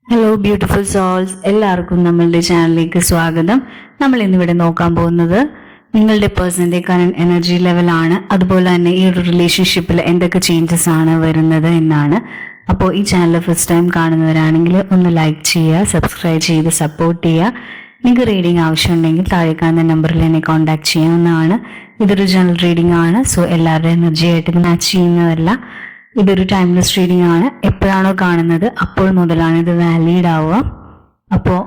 Hello beautiful souls, എല്ലാവർക്കും നമ്മളുടെ ചാനലിലേക്ക് സ്വാഗതം. നമ്മൾ ഇന്നിവിടെ നോക്കാൻ പോകുന്നത് നിങ്ങളുടെ പേഴ്സന്റെ കറന്റ് എനർജി ലെവലാണ്, അതുപോലെ തന്നെ ഈ ഒരു റിലേഷൻഷിപ്പിൽ എന്തൊക്കെ ചേഞ്ചസ് ആണ് വരുന്നത് എന്നാണ്. അപ്പോൾ ഈ ചാനൽ ഫസ്റ്റ് ടൈം കാണുന്നവരാണെങ്കിൽ ഒന്ന് ലൈക്ക് ചെയ്യുക, സബ്സ്ക്രൈബ് ചെയ്ത് സപ്പോർട്ട് ചെയ്യുക. നിങ്ങൾക്ക് റീഡിംഗ് ആവശ്യമുണ്ടെങ്കിൽ താഴെ കാണുന്ന നമ്പറിൽ എന്നെ കോൺടാക്ട് ചെയ്യാവുന്നതാണ്. ഇതൊരു ജനറൽ റീഡിംഗ് ആണ്, സോ എല്ലാവരുടെ എനർജി ആയിട്ട് മാച്ച് ചെയ്യുന്നതല്ല. ഇതൊരു ടൈംലെസ് റീഡിംഗ് ആണ്. എപ്പോഴാണോ കാണുന്നത് അപ്പോൾ മുതലാണ് ഇത് വാലിഡ് ആവുക. അപ്പോൾ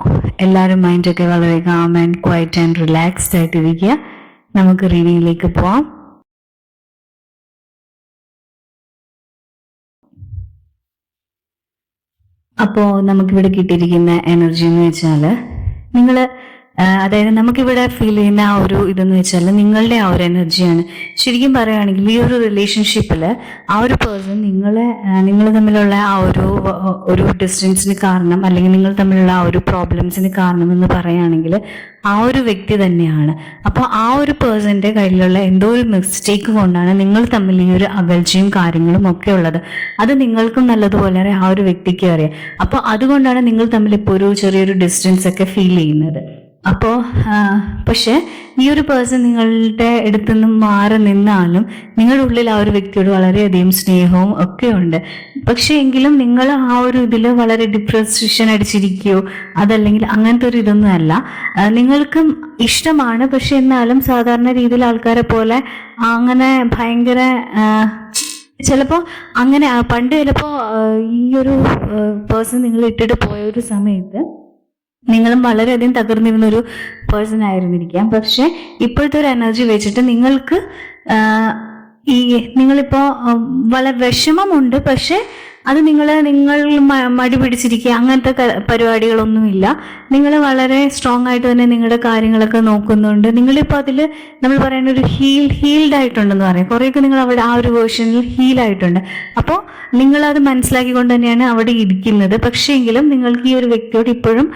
എല്ലാവരും മൈൻഡൊക്കെ വളരെ calm and quiet and relaxed ആയിട്ടിരിക്കുക. നമുക്ക് റീഡിങ്ങിലേക്ക് പോവാം. അപ്പോൾ നമുക്കിവിടെ കിട്ടിയിരിക്കുന്ന എനർജി എന്ന് വെച്ചാൽ നിങ്ങൾ അതായത് നമുക്കിവിടെ ഫീൽ ചെയ്യുന്ന ആ ഒരു ഇതെന്ന് വെച്ചാൽ നിങ്ങളുടെ ആ ഒരു എനർജിയാണ്. ശരിക്കും പറയുകയാണെങ്കിൽ ഈ ഒരു റിലേഷൻഷിപ്പിൽ ആ ഒരു പേഴ്സൺ നിങ്ങൾ തമ്മിലുള്ള ആ ഒരു ഡിസ്റ്റൻസിന് കാരണം, അല്ലെങ്കിൽ നിങ്ങൾ തമ്മിലുള്ള ആ ഒരു പ്രോബ്ലംസിന് കാരണം എന്ന് പറയുകയാണെങ്കിൽ ആ ഒരു വ്യക്തി തന്നെയാണ്. അപ്പോൾ ആ ഒരു പേഴ്സന്റെ കയ്യിലുള്ള എന്തോ ഒരു മിസ്റ്റേക്ക് കൊണ്ടാണ് നിങ്ങൾ തമ്മിൽ ഈ ഒരു അകൽച്ചയും കാര്യങ്ങളും ഒക്കെ ഉള്ളത്. അത് നിങ്ങൾക്കും നല്ലതുപോലെ അറിയാം, ആ ഒരു വ്യക്തിക്ക് അറിയാം. അപ്പോൾ അതുകൊണ്ടാണ് നിങ്ങൾ തമ്മിൽ ഇപ്പോൾ ഒരു ചെറിയൊരു ഡിസ്റ്റൻസ് ഒക്കെ ഫീൽ ചെയ്യുന്നത്. അപ്പോൾ പക്ഷെ ഈ ഒരു പേഴ്സൺ നിങ്ങളുടെ അടുത്ത് നിന്നും മാറി നിന്നാലും നിങ്ങളുടെ ഉള്ളിൽ ആ ഒരു വ്യക്തിയോട് വളരെയധികം സ്നേഹവും ഒക്കെ ഉണ്ട്. പക്ഷെ എങ്കിലും നിങ്ങൾ ആ ഒരു ഇതിൽ വളരെ ഡിപ്രഷൻ അടിച്ചിരിക്കുകയോ അതല്ലെങ്കിൽ അങ്ങനത്തെ ഒരു ഇതൊന്നും അല്ല. നിങ്ങൾക്കും ഇഷ്ടമാണ്, പക്ഷെ എന്നാലും സാധാരണ രീതിയിൽ ആൾക്കാരെ പോലെ അങ്ങനെ ഭയങ്കര ചിലപ്പോൾ അങ്ങനെ പണ്ട് ചിലപ്പോൾ ഈ ഒരു പേഴ്സൺ നിങ്ങൾ ഇട്ടിട്ട് പോയ ഒരു സമയത്ത് നിങ്ങളും വളരെയധികം തകർന്നിരുന്നൊരു പേഴ്സൺ ആയിരുന്നിരിക്കാം. പക്ഷെ ഇപ്പോഴത്തെ ഒരു എനർജി വെച്ചിട്ട് നിങ്ങൾക്ക് നിങ്ങളിപ്പോ വളരെ വിഷമമുണ്ട്, പക്ഷെ അത് നിങ്ങൾ മടി പിടിച്ചിരിക്കുക അങ്ങനത്തെ പരിപാടികളൊന്നുമില്ല. നിങ്ങൾ വളരെ സ്ട്രോങ് ആയിട്ട് തന്നെ നിങ്ങളുടെ കാര്യങ്ങളൊക്കെ നോക്കുന്നുണ്ട്. നിങ്ങളിപ്പോൾ അതിൽ നമ്മൾ പറയുന്ന ഒരു ഹീൽഡ് ആയിട്ടുണ്ടെന്ന് പറയാം. കുറേയൊക്കെ നിങ്ങൾ അവിടെ ആ ഒരു വേർഷനിൽ ഹീലായിട്ടുണ്ട്. അപ്പോൾ നിങ്ങളത് മനസ്സിലാക്കിക്കൊണ്ട് തന്നെയാണ് അവിടെ ഇരിക്കുന്നത്. പക്ഷേ എങ്കിലും നിങ്ങൾക്ക് ഈ ഒരു വ്യക്തിയോട് ഇപ്പോഴും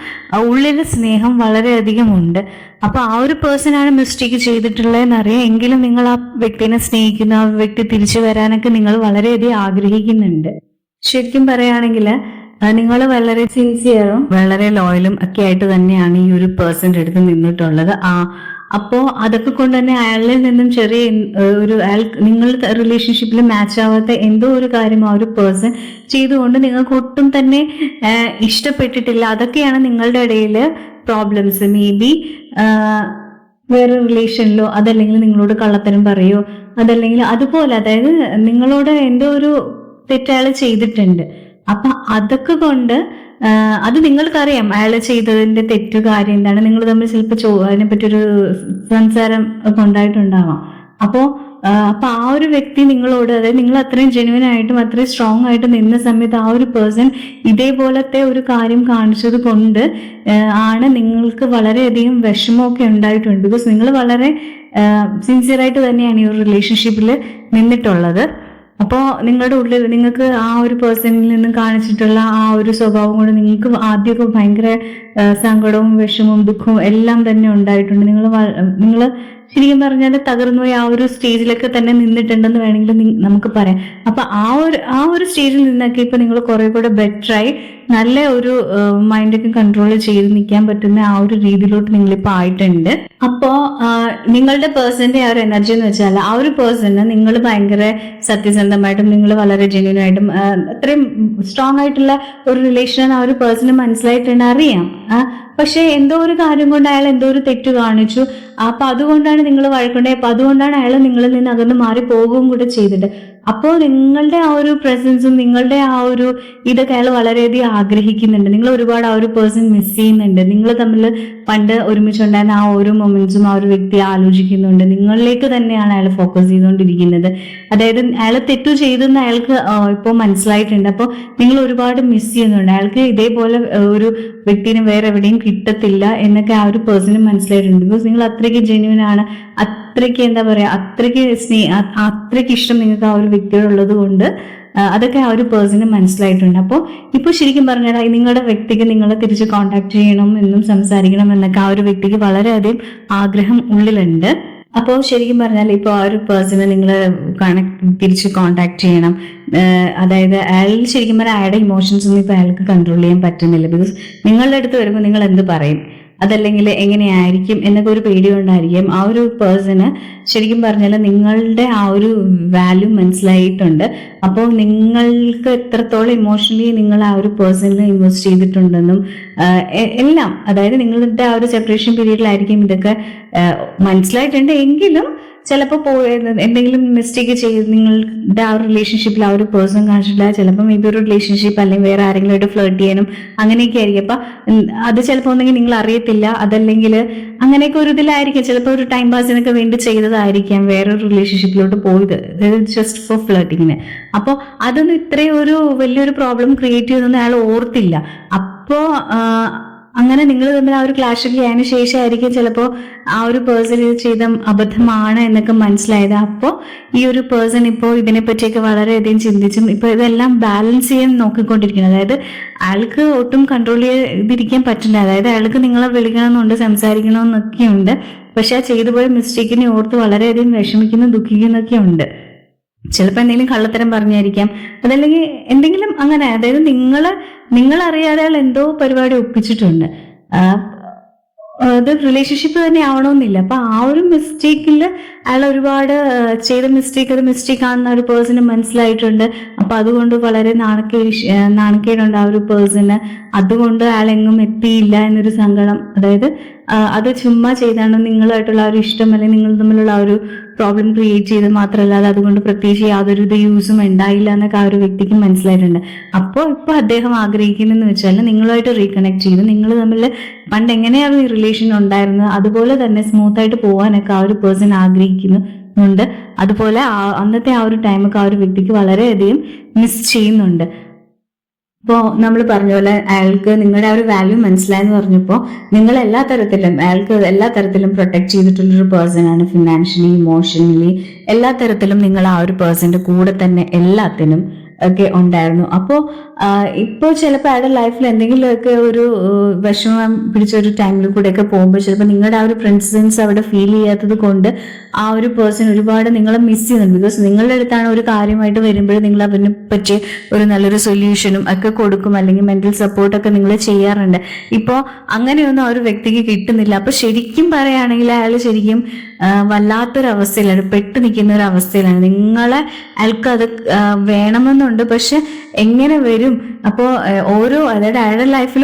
ഉള്ളിൽ സ്നേഹം വളരെയധികം ഉണ്ട്. അപ്പോൾ ആ ഒരു പേഴ്സണാണ് മിസ്റ്റേക്ക് ചെയ്തിട്ടുള്ളതെന്നറിയാം. എങ്കിലും നിങ്ങൾ ആ വ്യക്തിനെ സ്നേഹിക്കുന്ന, ആ വ്യക്തി തിരിച്ചു വരാനൊക്കെ നിങ്ങൾ വളരെയധികം ആഗ്രഹിക്കുന്നുണ്ട്. ശരിക്കും പറയുകയാണെങ്കിൽ നിങ്ങൾ വളരെ സിൻസിയറും വളരെ ലോയലും ഒക്കെ ആയിട്ട് തന്നെയാണ് ഈ ഒരു പേഴ്സന്റെ അടുത്ത് നിന്നിട്ടുള്ളത്. അപ്പോൾ അതൊക്കെ കൊണ്ട് തന്നെ അയാളിൽ നിന്നും ചെറിയ നിങ്ങളുടെ റിലേഷൻഷിപ്പിൽ മാച്ച് ആവാത്ത എന്തോ ഒരു കാര്യം ആ ഒരു പേഴ്സൺ ചെയ്തുകൊണ്ട് നിങ്ങൾക്ക് ഒട്ടും തന്നെ ഇഷ്ടപ്പെട്ടിട്ടില്ല. അതൊക്കെയാണ് നിങ്ങളുടെ ഇടയിൽ പ്രോബ്ലംസ്. മേ ബി വേറെ റിലേഷനിലോ അതല്ലെങ്കിൽ നിങ്ങളോട് കള്ളത്തരം പറയോ അതല്ലെങ്കിൽ അതുപോലെ, അതായത് നിങ്ങളോട് എന്തോ ഒരു തെറ്റയാൾ ചെയ്തിട്ടുണ്ട്. അപ്പൊ അതൊക്കെ കൊണ്ട് അത് നിങ്ങൾക്കറിയാം അയാൾ ചെയ്തതിന്റെ തെറ്റു കാര്യം എന്താണ്. നിങ്ങൾ തമ്മിൽ ചിലപ്പോൾ അതിനെപ്പറ്റി ഒരു സംസാരം ഒക്കെ ഉണ്ടായിട്ടുണ്ടാവാം. അപ്പോ ആ ഒരു വ്യക്തി നിങ്ങളോട്, അതായത് നിങ്ങൾ അത്രയും ജെന്യുവൻ ആയിട്ടും അത്രയും സ്ട്രോങ് ആയിട്ട് നിന്ന സമയത്ത് ആ ഒരു പേഴ്സൺ ഇതേപോലത്തെ ഒരു കാര്യം കാണിച്ചത് കൊണ്ട് ആണ് നിങ്ങൾക്ക് വളരെയധികം വിഷമമൊക്കെ ഉണ്ടായിട്ടുണ്ട്. ബിക്കോസ് നിങ്ങൾ വളരെ സിൻസിയറായിട്ട് തന്നെയാണ് ഈ ഒരു റിലേഷൻഷിപ്പിൽ നിന്നിട്ടുള്ളത്. അപ്പോൾ നിങ്ങളുടെ ഉള്ളിൽ നിങ്ങൾക്ക് ആ ഒരു പേഴ്സണിൽ നിന്ന് കാണിച്ചിട്ടുള്ള ആ ഒരു സ്വഭാവം കൊണ്ട് നിങ്ങൾക്ക് ആദ്യമൊക്കെ ഭയങ്കര സങ്കടവും വിഷമവും ദുഃഖവും എല്ലാം തന്നെ ഉണ്ടായിട്ടുണ്ട്. നിങ്ങൾ ശരിക്കും പറഞ്ഞാൽ തകർന്നുപോയി ആ ഒരു സ്റ്റേജിലൊക്കെ തന്നെ നിന്നിട്ടുണ്ടെന്ന് വേണമെങ്കിൽ നമുക്ക് പറയാം. അപ്പൊ ആ ഒരു സ്റ്റേജിൽ നിന്നൊക്കെ ഇപ്പൊ നിങ്ങൾ കുറെ കൂടെ ബെറ്ററായി നല്ല ഒരു മൈൻഡൊക്കെ കൺട്രോൾ ചെയ്ത് നിൽക്കാൻ പറ്റുന്ന ആ ഒരു രീതിയിലോട്ട് നിങ്ങളിപ്പോ ആയിട്ടുണ്ട്. അപ്പോ നിങ്ങളുടെ പേഴ്സന്റെ ആ ഒരു എനർജി എന്ന് വെച്ചാൽ ആ ഒരു പേഴ്സണ് നിങ്ങൾ ഭയങ്കര സത്യസന്ധമായിട്ടും നിങ്ങൾ വളരെ ജെന്യൂൻ ആയിട്ടും അത്രയും സ്ട്രോങ് ആയിട്ടുള്ള ഒരു റിലേഷൻ ആ ഒരു പേഴ്സണ് മനസ്സിലായിട്ടുണ്ട്, അറിയാം. പക്ഷെ എന്തോ ഒരു കാര്യം കൊണ്ട് അയാൾ എന്തോ ഒരു തെറ്റ് കാണിച്ചു. അപ്പൊ അതുകൊണ്ടാണ് നിങ്ങൾ വഴക്കുണ്ടായി. അപ്പൊ അതുകൊണ്ടാണ് അയാൾ നിങ്ങളിൽ നിന്ന് അകന്ന് മാറി പോകുകയും കൂടെ ചെയ്തിട്ട്. അപ്പോൾ നിങ്ങളുടെ ആ ഒരു പ്രസൻസും നിങ്ങളുടെ ആ ഒരു ഇതൊക്കെ അയാൾ വളരെയധികം ആഗ്രഹിക്കുന്നുണ്ട്. നിങ്ങൾ ഒരുപാട് ആ ഒരു പേഴ്സൺ മിസ് ചെയ്യുന്നുണ്ട്. നിങ്ങൾ തമ്മിൽ പണ്ട് ഒരുമിച്ചുണ്ടായിരുന്ന ആ ഓരോ മൊമെന്റ്സും ആ ഒരു വ്യക്തി ആലോചിക്കുന്നുണ്ട്. നിങ്ങളിലേക്ക് തന്നെയാണ് അയാൾ ഫോക്കസ് ചെയ്തുകൊണ്ടിരിക്കുന്നത്. അതായത് അയാൾ തെറ്റു ചെയ്തെന്ന് അയാൾക്ക് ഇപ്പോൾ മനസ്സിലായിട്ടുണ്ട്. അപ്പോൾ നിങ്ങൾ ഒരുപാട് മിസ് ചെയ്യുന്നുണ്ട്. അയാൾക്ക് ഇതേപോലെ ഒരു വ്യക്തിനെ വേറെ എവിടെയും കിട്ടത്തില്ല എന്നൊക്കെ ആ ഒരു പേഴ്സണ് മനസ്സിലായിട്ടുണ്ട്. ബിക്കോസ് നിങ്ങൾ അത്രയ്ക്ക് ജെന്യുവൻ ആണ്, അത്രയ്ക്ക് എന്താ പറയാ, അത്രയ്ക്ക് ഇഷ്ടം നിങ്ങൾക്ക് ആ ഒരു വ്യക്തിയോടുള്ളത് കൊണ്ട് അതൊക്കെ ആ ഒരു പേഴ്സണ് മനസ്സിലായിട്ടുണ്ട്. അപ്പോൾ ഇപ്പോൾ ശരിക്കും പറഞ്ഞാൽ നിങ്ങളുടെ വ്യക്തിക്ക് നിങ്ങളെ തിരിച്ച് കോൺടാക്ട് ചെയ്യണം എന്നും സംസാരിക്കണം എന്നൊക്കെ ആ ഒരു വ്യക്തിക്ക് വളരെയധികം ആഗ്രഹം ഉള്ളിലുണ്ട്. അപ്പോൾ ശരിക്കും പറഞ്ഞാൽ ഇപ്പോൾ ആ ഒരു പേഴ്സണെ നിങ്ങൾ തിരിച്ച് കോണ്ടാക്ട് ചെയ്യണം. അതായത് അയാൾ ശരിക്കും പറഞ്ഞാൽ അയാളുടെ ഇമോഷൻസ് ഒന്നും ഇപ്പോൾ അയാൾക്ക് കൺട്രോൾ ചെയ്യാൻ പറ്റുന്നില്ല. ബിക്കോസ് നിങ്ങളുടെ അടുത്ത് വരുമ്പോൾ നിങ്ങൾ എന്ത് പറയും, അതല്ലെങ്കിൽ എങ്ങനെയായിരിക്കും എന്നൊക്കെ ഒരു പേടി കൊണ്ടായിരിക്കും. ആ ഒരു പേഴ്സണ് ശരിക്കും പറഞ്ഞാൽ നിങ്ങളുടെ ആ ഒരു വാല്യൂ മനസ്സിലായിട്ടുണ്ട്. അപ്പോൾ നിങ്ങൾക്ക് എത്രത്തോളം ഇമോഷണലി നിങ്ങൾ ആ ഒരു പേഴ്സണിൽ ഇൻവെസ്റ്റ് ചെയ്തിട്ടുണ്ടെന്നും എല്ലാം, അതായത് നിങ്ങളുടെ ആ ഒരു സെപ്പറേഷൻ പീരീഡിലായിരിക്കും ഇതൊക്കെ മനസ്സിലായിട്ടുണ്ട്. എങ്കിലും ചിലപ്പോൾ എന്തെങ്കിലും മിസ്റ്റേക്ക് ചെയ്ത് നിങ്ങളുടെ ആ ഒരു റിലേഷൻഷിപ്പിൽ ആ ഒരു പേഴ്സൺ കാണിച്ചിട്ടില്ല. ചിലപ്പോൾ മേ ബി ഒരു റിലേഷൻഷിപ്പ് അല്ലെങ്കിൽ വേറെ ആരെങ്കിലും ഫ്ലേർട്ട് ചെയ്യാനും അങ്ങനെയൊക്കെ ആയിരിക്കും. അപ്പൊ അത് ചിലപ്പോൾ ഒന്നെങ്കിൽ നിങ്ങൾ അറിയത്തില്ല, അതല്ലെങ്കിൽ അങ്ങനെയൊക്കെ ഒരു ഇതിലായിരിക്കും. ചിലപ്പോൾ ഒരു ടൈം പാസിനൊക്കെ വേണ്ടി ചെയ്തതായിരിക്കാം വേറൊരു റിലേഷൻഷിപ്പിലോട്ട് പോയത്, ജസ്റ്റ് ഫോർ ഫ്ലേർട്ടിങ്ങിന്. അപ്പോൾ അതൊന്നും ഇത്രയും ഒരു വലിയൊരു പ്രോബ്ലം ക്രിയേറ്റ് ചെയ്തൊന്നും അയാൾ ഓർത്തില്ല. അപ്പോ അങ്ങനെ നിങ്ങൾ തമ്മിൽ ആ ഒരു ക്ലാഷൊക്കെ ആയതിനു ശേഷമായിരിക്കും ചിലപ്പോൾ ആ ഒരു പേഴ്സൺ ഇത് ചെയ്ത അബദ്ധമാണ് എന്നൊക്കെ മനസ്സിലായത്. അപ്പോൾ ഈ ഒരു പേഴ്സൺ ഇപ്പോൾ ഇതിനെപ്പറ്റിയൊക്കെ വളരെയധികം ചിന്തിച്ചും ഇപ്പോൾ ഇതെല്ലാം ബാലൻസ് ചെയ്യാൻ നോക്കിക്കൊണ്ടിരിക്കുന്നത്. അതായത് അയാൾക്ക് ഒട്ടും കൺട്രോൾ ചെയ്തിരിക്കാൻ പറ്റില്ല. അതായത് അയാൾക്ക് നിങ്ങളെ വിളിക്കണമെന്നുണ്ട്, സംസാരിക്കണമെന്നൊക്കെയുണ്ട്. പക്ഷെ ആ ചെയ്തു പോയ മിസ്റ്റേക്കിനെ ഓർത്ത് വളരെയധികം വിഷമിക്കുന്നു, ദുഃഖിക്കുന്നൊക്കെ ഉണ്ട്. ചിലപ്പോൾ എന്തെങ്കിലും കള്ളത്തരം പറഞ്ഞായിരിക്കാം, അതല്ലെങ്കിൽ എന്തെങ്കിലും അങ്ങനെ. അതായത് നിങ്ങളറിയാതെ അയാൾ എന്തോ പരിപാടി ഒപ്പിച്ചിട്ടുണ്ട്. അത് റിലേഷൻഷിപ്പ് തന്നെ ആവണമെന്നില്ല. അപ്പൊ ആ ഒരു മിസ്റ്റേക്കിൽ അയാൾ ഒരുപാട് ചെയ്ത മിസ്റ്റേക്ക് അത് മിസ്റ്റേക്ക് ആണെന്ന് ഒരു പേഴ്സണ് മനസ്സിലായിട്ടുണ്ട്. അപ്പൊ അതുകൊണ്ട് വളരെ നാണക്കേടുണ്ട് ആ ഒരു പേഴ്സണ്. അതുകൊണ്ട് അയാൾ എങ്ങും എത്തിയില്ല എന്നൊരു സങ്കടം. അതായത് അത് ചുമ്മാ ചെയ്താണ്, നിങ്ങളുമായിട്ടുള്ള ആ ഒരു ഇഷ്ടം അല്ലെങ്കിൽ നിങ്ങൾ തമ്മിലുള്ള ആ ഒരു പ്രോബ്ലം ക്രിയേറ്റ് ചെയ്ത് മാത്രമല്ല, അത് അതുകൊണ്ട് പ്രത്യേകിച്ച് യാതൊരു യൂസും ഉണ്ടായില്ല എന്നൊക്കെ ആ ഒരു വ്യക്തിക്ക് മനസ്സിലായിട്ടുണ്ട്. അപ്പോൾ ഇപ്പോൾ അദ്ദേഹം ആഗ്രഹിക്കുന്നതെന്ന് വെച്ചാൽ നിങ്ങളുമായിട്ട് റീകണക്ട് ചെയ്ത് നിങ്ങൾ തമ്മിൽ പണ്ട് എങ്ങനെയാണ് ഈ റിലേഷൻ ഉണ്ടായിരുന്നത് അതുപോലെ തന്നെ സ്മൂത്ത് ആയിട്ട് പോകാനൊക്കെ ആ ഒരു പേഴ്സൺ ആഗ്രഹിക്കുന്നുണ്ട്. അതുപോലെ അന്നത്തെ ആ ഒരു ടൈമൊക്കെ ആ ഒരു വ്യക്തിക്ക് വളരെയധികം മിസ് ചെയ്യുന്നുണ്ട്. ഇപ്പോൾ നമ്മൾ പറഞ്ഞ പോലെ അയാൾക്ക് നിങ്ങളുടെ ആ ഒരു വാല്യൂ മനസ്സിലായെന്ന് പറഞ്ഞപ്പോൾ നിങ്ങൾ അയാൾക്ക് എല്ലാ തരത്തിലും പ്രൊട്ടക്ട് ചെയ്തിട്ടുള്ളൊരു പേഴ്സൺ ആണ്. ഫിനാൻഷ്യലി, ഇമോഷണലി, എല്ലാ തരത്തിലും നിങ്ങൾ ആ ഒരു പേഴ്സന്റെ കൂടെ തന്നെ എല്ലാത്തിനും ഒക്കെ ഉണ്ടായിരുന്നു. അപ്പോൾ ഇപ്പോൾ ചിലപ്പോൾ അയാളുടെ ലൈഫിൽ എന്തെങ്കിലുമൊക്കെ ഒരു വിഷമം പിടിച്ച ഒരു ടൈമിൽ കൂടെയൊക്കെ പോകുമ്പോൾ ചിലപ്പോൾ നിങ്ങളുടെ ആ ഒരു പ്രസൻസ് അവിടെ ഫീൽ ചെയ്യാത്തത് കൊണ്ട് ആ ഒരു പേഴ്സൺ ഒരുപാട് നിങ്ങളെ മിസ് ചെയ്യുന്നുണ്ട്. ബിക്കോസ് നിങ്ങളുടെ അടുത്താണ് ഒരു കാര്യമായിട്ട് വരുമ്പോൾ നിങ്ങൾ അതിനെ പറ്റി ഒരു നല്ലൊരു സൊല്യൂഷനും ഒക്കെ കൊടുക്കും, അല്ലെങ്കിൽ മെന്റൽ സപ്പോർട്ടൊക്കെ നിങ്ങൾ ചെയ്യാറുണ്ട്. ഇപ്പോൾ അങ്ങനെയൊന്നും ആ ഒരു വ്യക്തിക്ക് കിട്ടുന്നില്ല. അപ്പൊ ശരിക്കും പറയുകയാണെങ്കിൽ അയാൾ ശരിക്കും വല്ലാത്തൊരവസ്ഥയിലാണ്, പെട്ടു നിൽക്കുന്ന ഒരു അവസ്ഥയിലാണ്. അയാൾക്ക് അത് വേണമെന്നുണ്ട്, പക്ഷെ എങ്ങനെ വരും? അപ്പോൾ അതായത് അയാളുടെ ലൈഫിൽ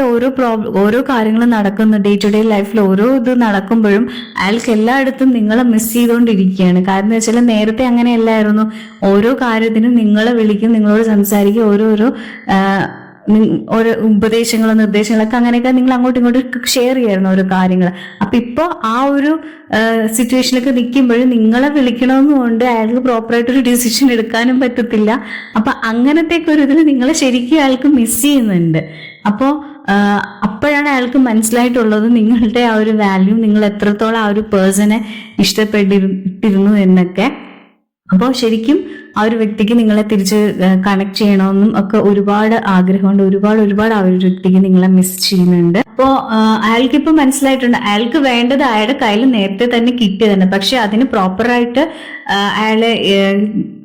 ഓരോ കാര്യങ്ങളും നടക്കുന്നു, ഡേ ടു ഡേ ലൈഫിൽ ഓരോ ഇത് നടക്കുമ്പോഴും അയാൾക്ക് എല്ലായിടത്തും നിങ്ങളെ മിസ് ചെയ്തുകൊണ്ടിരിക്കുകയാണ്. കാരണം എന്ന് വെച്ചാൽ നേരത്തെ അങ്ങനെയല്ലായിരുന്നു. ഓരോ കാര്യത്തിനും നിങ്ങളെ വിളിക്കും, നിങ്ങളോട് സംസാരിക്കും, ഓരോ നിർദ്ദേശങ്ങളൊക്കെ അങ്ങനെയൊക്കെ നിങ്ങൾ അങ്ങോട്ടും ഇങ്ങോട്ടും ഷെയർ ചെയ്യായിരുന്നു ഓരോ കാര്യങ്ങൾ. അപ്പൊ ഇപ്പൊ ആ ഒരു സിറ്റുവേഷനിലൊക്കെ നിൽക്കുമ്പോഴും നിങ്ങളെ വിളിക്കണമെന്നുകൊണ്ട് അയാൾക്ക് പ്രോപ്പറായിട്ടൊരു ഡിസിഷൻ എടുക്കാനും പറ്റത്തില്ല. അപ്പൊ അങ്ങനത്തെ ഒരു ഇതിൽ നിങ്ങളെ ശരിക്കും അയാൾക്ക് മിസ് ചെയ്യുന്നുണ്ട്. അപ്പോൾ അപ്പോഴാണ് അയാൾക്ക് മനസ്സിലായിട്ടുള്ളത് നിങ്ങളുടെ ആ ഒരു വാല്യൂ, നിങ്ങൾ എത്രത്തോളം ആ ഒരു പേഴ്സണെ ഇഷ്ടപ്പെട്ടിരുന്നു എന്നൊക്കെ. അപ്പോൾ ശരിക്കും ആ ഒരു വ്യക്തിക്ക് നിങ്ങളെ തിരിച്ച് കണക്ട് ചെയ്യണമെന്നും ഒക്കെ ഒരുപാട് ആഗ്രഹമുണ്ട്. ഒരുപാട് ആ ഒരു വ്യക്തിക്ക് നിങ്ങളെ മിസ് ചെയ്യുന്നുണ്ട്. അപ്പോൾ അയാൾക്കിപ്പോൾ മനസ്സിലായിട്ടുണ്ട് അയാൾക്ക് വേണ്ടത് അയാളുടെ കയ്യിൽ നേരത്തെ തന്നെ കിട്ടിയതാണ്. പക്ഷെ അതിന് പ്രോപ്പറായിട്ട് അയാള്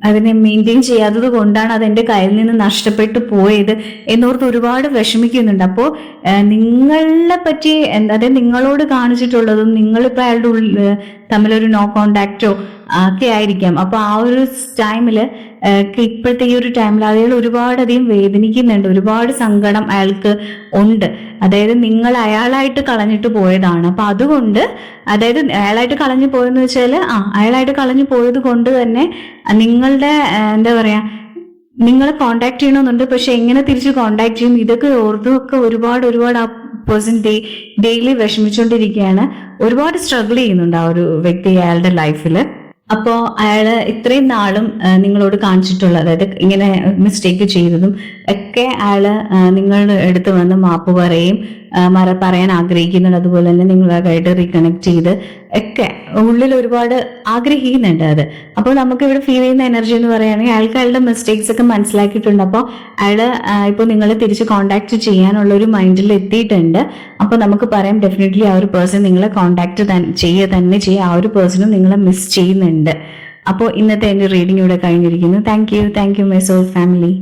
അതിനെ മെയിൻറ്റെയിൻ ചെയ്യാത്തത് കൊണ്ടാണ് അതെന്റെ കയ്യിൽ നിന്ന് നഷ്ടപ്പെട്ടു പോയത് എന്നോർത്ത് ഒരുപാട് വിഷമിക്കുന്നുണ്ട്. അപ്പോൾ നിങ്ങളെ പറ്റി അതായത് നിങ്ങളോട് കാണിച്ചിട്ടുള്ളതും നിങ്ങളിപ്പോൾ അയാളുടെ ഉള്ളിൽ തമ്മിലൊരു നോ കോണ്ടാക്റ്റോ ഒക്കെ ആയിരിക്കാം. അപ്പൊ ആ ഒരു ടൈമില് ഇപ്പോഴത്തെ ഈ ഒരു ടൈമിൽ അയാൾ ഒരുപാടധികം വേദനിക്കുന്നുണ്ട്, ഒരുപാട് സങ്കടം അയാൾക്ക് ഉണ്ട്. അതായത് നിങ്ങൾ അയാളായിട്ട് കളഞ്ഞിട്ട് പോയതാണ്. അപ്പൊ അതുകൊണ്ട് അതായത് അയാളായിട്ട് കളഞ്ഞു പോയെന്ന് വെച്ചാൽ അയാളായിട്ട് കളഞ്ഞു പോയത് കൊണ്ട് തന്നെ നിങ്ങളുടെ എന്താ പറയാ നിങ്ങളെ കോണ്ടാക്ട് ചെയ്യണമെന്നുണ്ട്. പക്ഷെ എങ്ങനെ തിരിച്ച് കോണ്ടാക്ട് ചെയ്യും ഇതൊക്കെ ഓർത്തുമൊക്കെ ഒരുപാട് ആ പേഴ്സൺ ഡെയിലി വിഷമിച്ചുകൊണ്ടിരിക്കുകയാണ്. ഒരുപാട് സ്ട്രഗിൾ ചെയ്യുന്നുണ്ട് ആ ഒരു വ്യക്തി അയാളുടെ ലൈഫിൽ. അപ്പോൾ അയാള് ഇത്രയും നാളും നിങ്ങളോട് കാണിച്ചിട്ടുള്ള അതായത് ഇങ്ങനെ മിസ്റ്റേക്ക് ചെയ്തതും ഒക്കെ അയാള് നിങ്ങളുടെ അടുത്ത് വന്ന് മാപ്പ് പറയും, പറയാൻ ആഗ്രഹിക്കുന്നുണ്ട്. അതുപോലെ തന്നെ നിങ്ങളായിട്ട് റീകണക്ട് ചെയ്ത് ഒക്കെ ഉള്ളിൽ ഒരുപാട് ആഗ്രഹിക്കുന്നുണ്ട് അത്. അപ്പോൾ നമുക്ക് ഇവിടെ ഫീൽ ചെയ്യുന്ന എനർജി എന്ന് പറയുകയാണെങ്കിൽ അയാൾക്ക് അയാളുടെ മിസ്റ്റേക്സ് ഒക്കെ മനസ്സിലാക്കിയിട്ടുണ്ട്. അപ്പോൾ അയാള് ഇപ്പോൾ നിങ്ങളെ തിരിച്ച് കോൺടാക്ട് ചെയ്യാനുള്ള ഒരു മൈൻഡിൽ എത്തിയിട്ടുണ്ട്. അപ്പോൾ നമുക്ക് പറയാം ഡെഫിനറ്റ്ലി ആ ഒരു പേഴ്സൺ നിങ്ങളെ കോൺടാക്ട് തന്നെ ചെയ്യുക. ആ ഒരു പേഴ്സണും നിങ്ങളെ മിസ് ചെയ്യുന്നുണ്ട്. അപ്പോൾ ഇന്നത്തെ എൻ്റെ റീഡിംഗ് ഇവിടെ കഴിഞ്ഞിരിക്കുന്നു. Thank you my soul family.